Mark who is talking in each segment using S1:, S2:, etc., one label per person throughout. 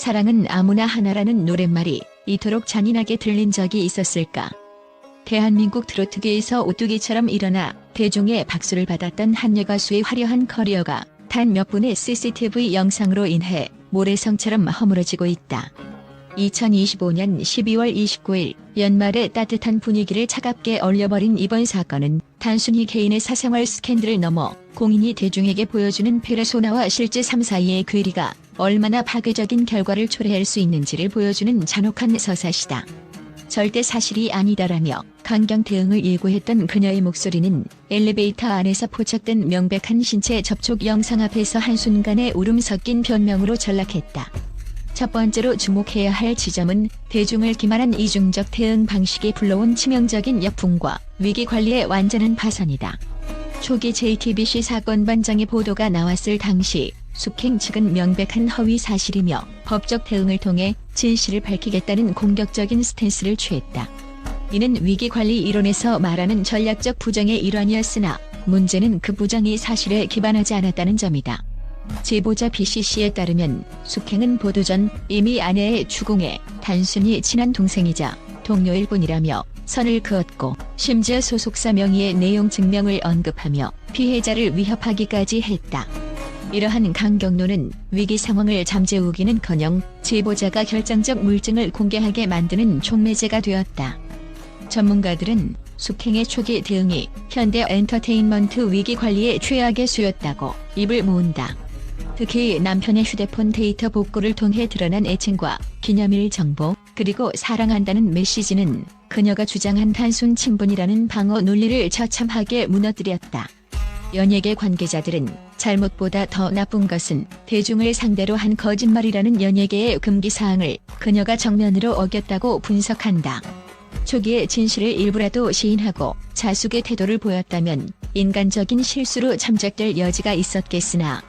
S1: 사랑은 아무나 하나라는 노랫말이 이토록 잔인하게 들린 적이 있었을까. 대한민국 트로트계에서 오뚜기처럼 일어나 대중의 박수를 받았던 한 여가수의 화려한 커리어가 단 몇 분의 CCTV 영상으로 인해 모래성처럼 허물어지고 있다. 2025년 12월 29일 연말에 따뜻한 분위기를 차갑게 얼려버린 이번 사건은 단순히 개인의 사생활 스캔들을 넘어 공인이 대중에게 보여주는 페르소나와 실제 삶 사이의 괴리가 얼마나 파괴적인 결과를 초래할 수 있는지를 보여주는 잔혹한 서사시다. 절대 사실이 아니다라며 강경 대응을 예고했던 그녀의 목소리는 엘리베이터 안에서 포착된 명백한 신체 접촉 영상 앞에서 한순간의 울음 섞인 변명으로 전락했다. 첫 번째로 주목해야 할 지점은 대중을 기만한 이중적 대응 방식이 불러온 치명적인 역풍과 위기관리의 완전한 파산이다. 초기 JTBC 사건 반장의 보도가 나왔을 당시 숙행 측은 명백한 허위 사실이며 법적 대응을 통해 진실을 밝히겠다는 공격적인 스탠스를 취했다. 이는 위기관리 이론에서 말하는 전략적 부정의 일환이었으나 문제는 그 부정이 사실에 기반하지 않았다는 점이다. 제보자 BCC에 따르면 숙행은 보도 전 이미 아내의 추궁에 단순히 친한 동생이자 동료일 뿐이라며 선을 그었고 심지어 소속사 명의의 내용 증명을 언급하며 피해자를 위협하기까지 했다. 이러한 강경노는 위기 상황을 잠재우기는커녕 제보자가 결정적 물증을 공개하게 만드는 촉매제가 되었다. 전문가들은 숙행의 초기 대응이 현대 엔터테인먼트 위기 관리의 최악의 수였다고 입을 모은다. 특히 남편의 휴대폰 데이터 복구를 통해 드러난 애칭과 기념일 정보, 그리고 사랑한다는 메시지는 그녀가 주장한 단순 친분이라는 방어 논리를 처참하게 무너뜨렸다. 연예계 관계자들은 잘못보다 더 나쁜 것은 대중을 상대로 한 거짓말이라는 연예계의 금기사항을 그녀가 정면으로 어겼다고 분석한다. 초기에 진실을 일부라도 시인하고 자숙의 태도를 보였다면 인간적인 실수로 참작될 여지가 있었겠으나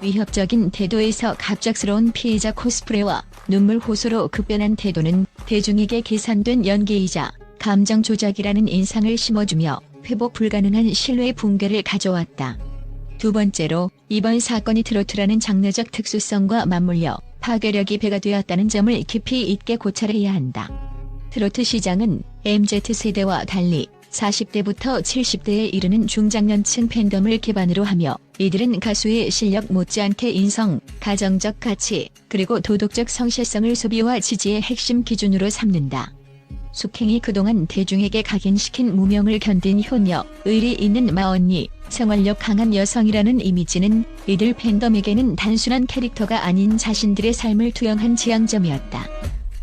S1: 위협적인 태도에서 갑작스러운 피해자 코스프레와 눈물 호소로 급변한 태도는 대중에게 계산된 연기이자 감정 조작이라는 인상을 심어주며 회복 불가능한 신뢰 붕괴를 가져왔다. 두 번째로 이번 사건이 트로트라는 장르적 특수성과 맞물려 파괴력이 배가 되었다는 점을 깊이 있게 고찰해야 한다. 트로트 시장은 MZ세대와 달리 40대부터 70대에 이르는 중장년층 팬덤을 기반으로 하며 이들은 가수의 실력 못지않게 인성, 가정적 가치, 그리고 도덕적 성실성을 소비와 지지의 핵심 기준으로 삼는다. 숙행이 그동안 대중에게 각인시킨 무명을 견딘 효녀, 의리 있는 마언니, 생활력 강한 여성이라는 이미지는 이들 팬덤에게는 단순한 캐릭터가 아닌 자신들의 삶을 투영한 지향점이었다.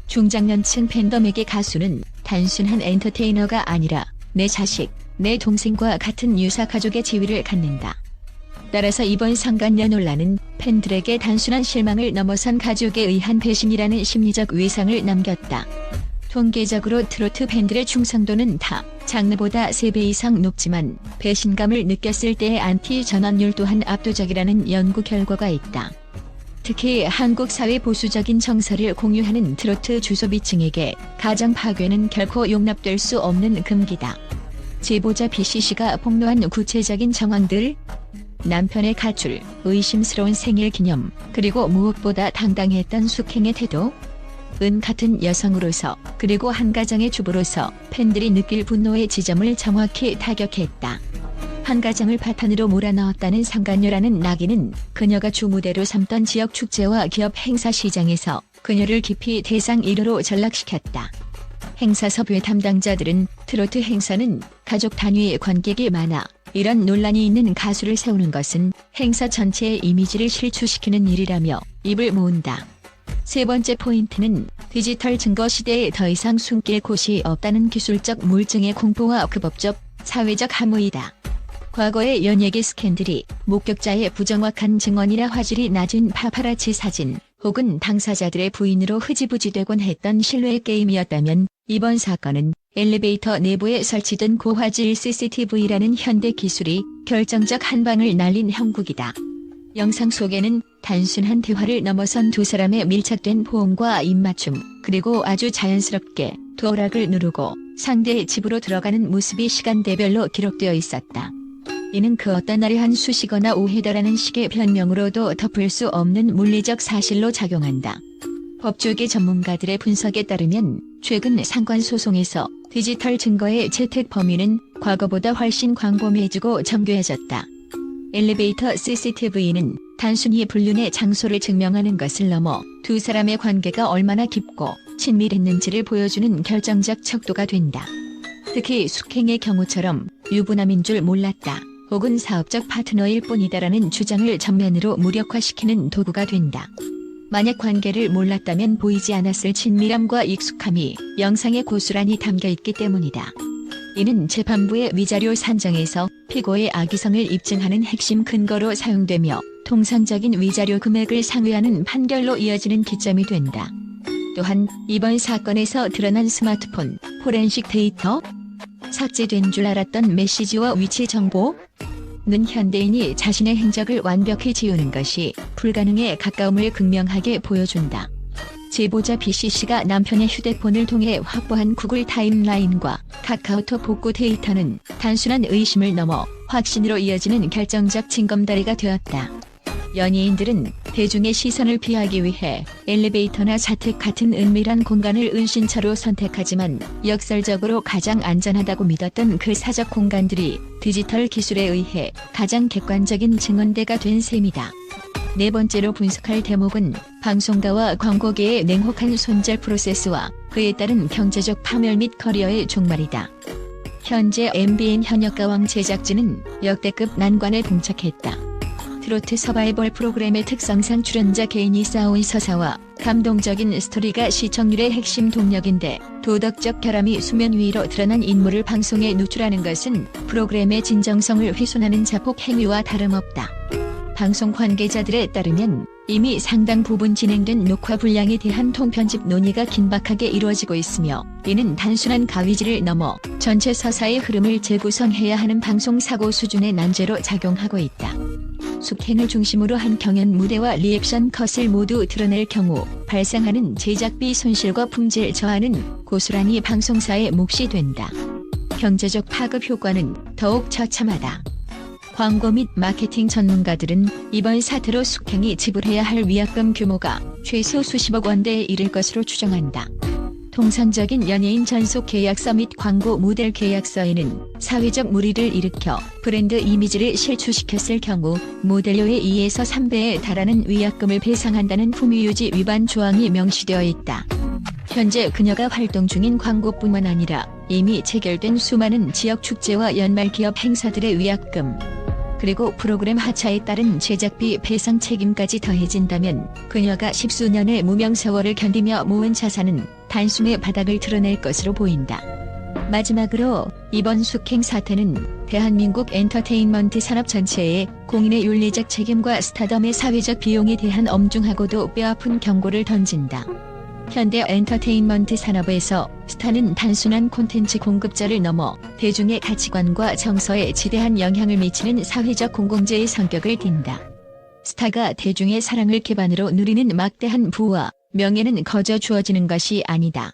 S1: 중장년층 팬덤에게 가수는 단순한 엔터테이너가 아니라 내 자식, 내 동생과 같은 유사 가족의 지위를 갖는다. 따라서 이번 상간녀 논란은 팬들에게 단순한 실망을 넘어선 가족에 의한 배신이라는 심리적 외상을 남겼다. 통계적으로 트로트 팬들의 충성도는 타 장르보다 3배 이상 높지만 배신감을 느꼈을 때의 안티 전환율 또한 압도적이라는 연구 결과가 있다. 특히 한국 사회 보수적인 정서를 공유하는 트로트 주소비층에게 가정 파괴는 결코 용납될 수 없는 금기다. 제보자 BCC가 폭로한 구체적인 정황들, 남편의 가출, 의심스러운 생일 기념, 그리고 무엇보다 당당했던 숙행의 태도, 은 같은 여성으로서 그리고 한 가정의 주부로서 팬들이 느낄 분노의 지점을 정확히 타격했다. 한 가정을 바탕으로 몰아넣었다는 상간녀라는 낙인은 그녀가 주무대로 삼던 지역 축제와 기업 행사 시장에서 그녀를 깊이 대상 1호로 전락시켰다. 행사 섭외 담당자들은 트로트 행사는 가족 단위의 관객이 많아 이런 논란이 있는 가수를 세우는 것은 행사 전체의 이미지를 실추시키는 일이라며 입을 모은다. 세 번째 포인트는 디지털 증거 시대에 더 이상 숨길 곳이 없다는 기술적 물증의 공포와 그 법적, 사회적 함의이다. 과거의 연예계 스캔들이 목격자의 부정확한 증언이나 화질이 낮은 파파라치 사진 혹은 당사자들의 부인으로 흐지부지되곤 했던 신뢰의 게임이었다면 이번 사건은 엘리베이터 내부에 설치된 고화질 CCTV라는 현대 기술이 결정적 한방을 날린 형국이다. 영상 속에는 단순한 대화를 넘어선 두 사람의 밀착된 포옹과 입맞춤, 그리고 아주 자연스럽게 도어락을 누르고 상대의 집으로 들어가는 모습이 시간대별로 기록되어 있었다. 이는 그 어떤 날의 한 수시거나 오해다라는 식의 변명으로도 덮을 수 없는 물리적 사실로 작용한다. 법조계 전문가들의 분석에 따르면 최근 상관 소송에서 디지털 증거의 채택 범위는 과거보다 훨씬 광범위해지고 정교해졌다. 엘리베이터 CCTV는 단순히 불륜의 장소를 증명하는 것을 넘어 두 사람의 관계가 얼마나 깊고 친밀했는지를 보여주는 결정적 척도가 된다. 특히 숙행의 경우처럼 유부남인 줄 몰랐다, 혹은 사업적 파트너일 뿐이다라는 주장을 전면으로 무력화시키는 도구가 된다. 만약 관계를 몰랐다면 보이지 않았을 친밀함과 익숙함이 영상에 고스란히 담겨 있기 때문이다. 이는 재판부의 위자료 산정에서 피고의 악의성을 입증하는 핵심 근거로 사용되며 통상적인 위자료 금액을 상회하는 판결로 이어지는 기점이 된다. 또한 이번 사건에서 드러난 스마트폰 포렌식 데이터, 삭제된 줄 알았던 메시지와 위치 정보, 는 현대인이 자신의 행적을 완벽히 지우는 것이 불가능에 가까움을 극명하게 보여준다. 제보자 B씨가 남편의 휴대폰을 통해 확보한 구글 타임라인과 카카오톡 복구 데이터는 단순한 의심을 넘어 확신으로 이어지는 결정적 징검다리가 되었다. 연예인들은 대중의 시선을 피하기 위해 엘리베이터나 자택 같은 은밀한 공간을 은신처로 선택하지만 역설적으로 가장 안전하다고 믿었던 그 사적 공간들이 디지털 기술에 의해 가장 객관적인 증언대가 된 셈이다. 네 번째로 분석할 대목은 방송가와 광고계의 냉혹한 손절 프로세스와 그에 따른 경제적 파멸 및 커리어의 종말이다. 현재 MBN 현역가왕 제작진은 역대급 난관에 봉착했다. 트로트 서바이벌 프로그램의 특성상 출연자 개인이 쌓아온 서사와 감동적인 스토리가 시청률의 핵심 동력인데, 도덕적 결함이 수면 위로 드러난 인물을 방송에 노출하는 것은 프로그램의 진정성을 훼손하는 자폭 행위와 다름없다. 방송 관계자들에 따르면 이미 상당 부분 진행된 녹화 분량에 대한 통편집 논의가 긴박하게 이루어지고 있으며, 이는 단순한 가위질을 넘어 전체 서사의 흐름을 재구성해야 하는 방송 사고 수준의 난제로 작용하고 있다. 숙행을 중심으로 한 경연 무대와 리액션 컷을 모두 드러낼 경우 발생하는 제작비 손실과 품질 저하는 고스란히 방송사의 몫이 된다. 경제적 파급 효과는 더욱 처참하다. 광고 및 마케팅 전문가들은 이번 사태로 숙행이 지불해야 할 위약금 규모가 최소 수십억 원대에 이를 것으로 추정한다. 통상적인 연예인 전속 계약서 및 광고 모델 계약서에는 사회적 물의를 일으켜 브랜드 이미지를 실추시켰을 경우 모델료의 2에서 3배에 달하는 위약금을 배상한다는 품위유지 위반 조항이 명시되어 있다. 현재 그녀가 활동 중인 광고뿐만 아니라 이미 체결된 수많은 지역 축제와 연말 기업 행사들의 위약금, 그리고 프로그램 하차에 따른 제작비 배상 책임까지 더해진다면 그녀가 십수년의 무명 세월을 견디며 모은 자산은 단숨에 바닥을 드러낼 것으로 보인다. 마지막으로 이번 숙행 사태는 대한민국 엔터테인먼트 산업 전체의 공인의 윤리적 책임과 스타덤의 사회적 비용에 대한 엄중하고도 뼈아픈 경고를 던진다. 현대 엔터테인먼트 산업에서 스타는 단순한 콘텐츠 공급자를 넘어 대중의 가치관과 정서에 지대한 영향을 미치는 사회적 공공재의 성격을 띈다. 스타가 대중의 사랑을 기반으로 누리는 막대한 부와 명예는 거저 주어지는 것이 아니다.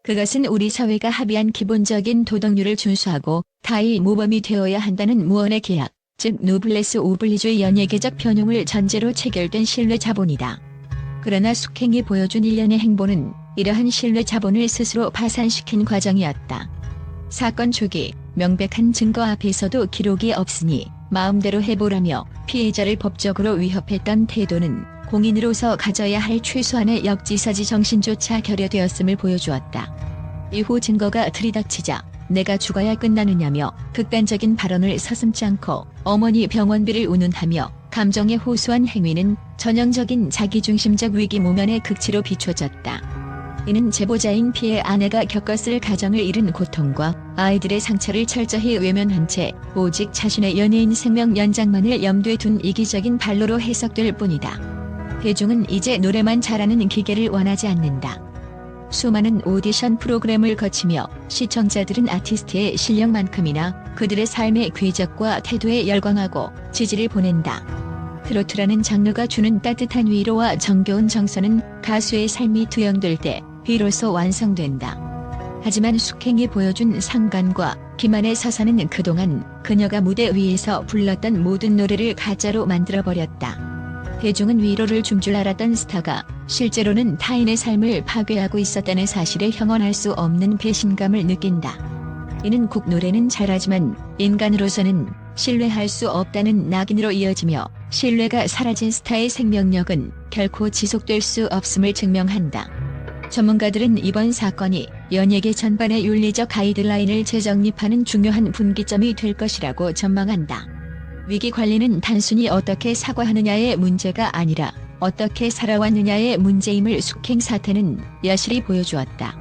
S1: 그것은 우리 사회가 합의한 기본적인 도덕률을 준수하고 타의 모범이 되어야 한다는 무언의 계약, 즉 노블레스 오블리주의 연예계적 편용을 전제로 체결된 신뢰 자본이다. 그러나 숙행이 보여준 일련의 행보는 이러한 신뢰 자본을 스스로 파산시킨 과정이었다. 사건 초기 명백한 증거 앞에서도 기록이 없으니 마음대로 해보라며 피해자를 법적으로 위협했던 태도는 공인으로서 가져야 할 최소한의 역지사지 정신조차 결여되었음을 보여주었다. 이후 증거가 들이닥치자 내가 죽어야 끝나느냐며 극단적인 발언을 서슴지 않고 어머니 병원비를 운운하며 감정에 호소한 행위는 전형적인 자기중심적 위기 모면의 극치로 비춰졌다. 이는 제보자인 피해 아내가 겪었을 가정을 잃은 고통과 아이들의 상처를 철저히 외면한 채 오직 자신의 연예인 생명 연장만을 염두에 둔 이기적인 발로로 해석될 뿐이다. 대중은 이제 노래만 잘하는 기계를 원하지 않는다. 수많은 오디션 프로그램을 거치며 시청자들은 아티스트의 실력만큼이나 그들의 삶의 궤적과 태도에 열광하고 지지를 보낸다. 트로트라는 장르가 주는 따뜻한 위로와 정겨운 정서는 가수의 삶이 투영될 때 비로소 완성된다. 하지만 숙행이 보여준 상관과 기만의 서사는 그동안 그녀가 무대 위에서 불렀던 모든 노래를 가짜로 만들어버렸다. 대중은 위로를 준 줄 알았던 스타가 실제로는 타인의 삶을 파괴하고 있었다는 사실에 형언할 수 없는 배신감을 느낀다. 이는 곡 노래는 잘하지만 인간으로서는 신뢰할 수 없다는 낙인으로 이어지며 신뢰가 사라진 스타의 생명력은 결코 지속될 수 없음을 증명한다. 전문가들은 이번 사건이 연예계 전반의 윤리적 가이드라인을 재정립하는 중요한 분기점이 될 것이라고 전망한다. 위기 관리는 단순히 어떻게 사과하느냐의 문제가 아니라 어떻게 살아왔느냐의 문제임을 숙행 사태는 여실히 보여주었다.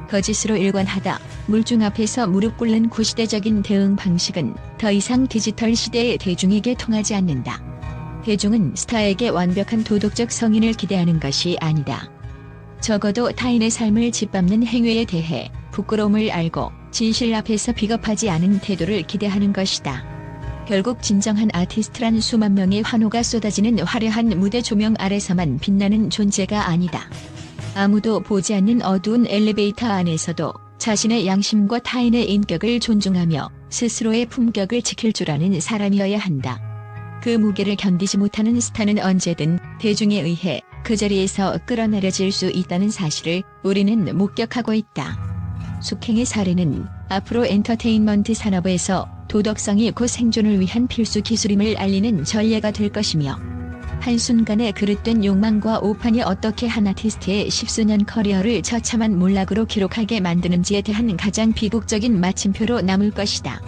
S1: 거짓으로 일관하다 물중 앞에서 무릎 꿇는 구시대적인 대응 방식은 더 이상 디지털 시대의 대중에게 통하지 않는다. 대중은 스타에게 완벽한 도덕적 성인을 기대하는 것이 아니다. 적어도 타인의 삶을 짓밟는 행위에 대해 부끄러움을 알고 진실 앞에서 비겁하지 않은 태도를 기대하는 것이다. 결국 진정한 아티스트란 수만 명의 환호가 쏟아지는 화려한 무대 조명 아래서만 빛나는 존재가 아니다. 아무도 보지 않는 어두운 엘리베이터 안에서도 자신의 양심과 타인의 인격을 존중하며 스스로의 품격을 지킬 줄 아는 사람이어야 한다. 그 무게를 견디지 못하는 스타는 언제든 대중에 의해 그 자리에서 끌어내려질 수 있다는 사실을 우리는 목격하고 있다. 숙행의 사례는 앞으로 엔터테인먼트 산업에서 도덕성이 곧 생존을 위한 필수 기술임을 알리는 전례가 될 것이며 한순간에 그릇된 욕망과 오판이 어떻게 한 아티스트의 십수년 커리어를 처참한 몰락으로 기록하게 만드는지에 대한 가장 비극적인 마침표로 남을 것이다.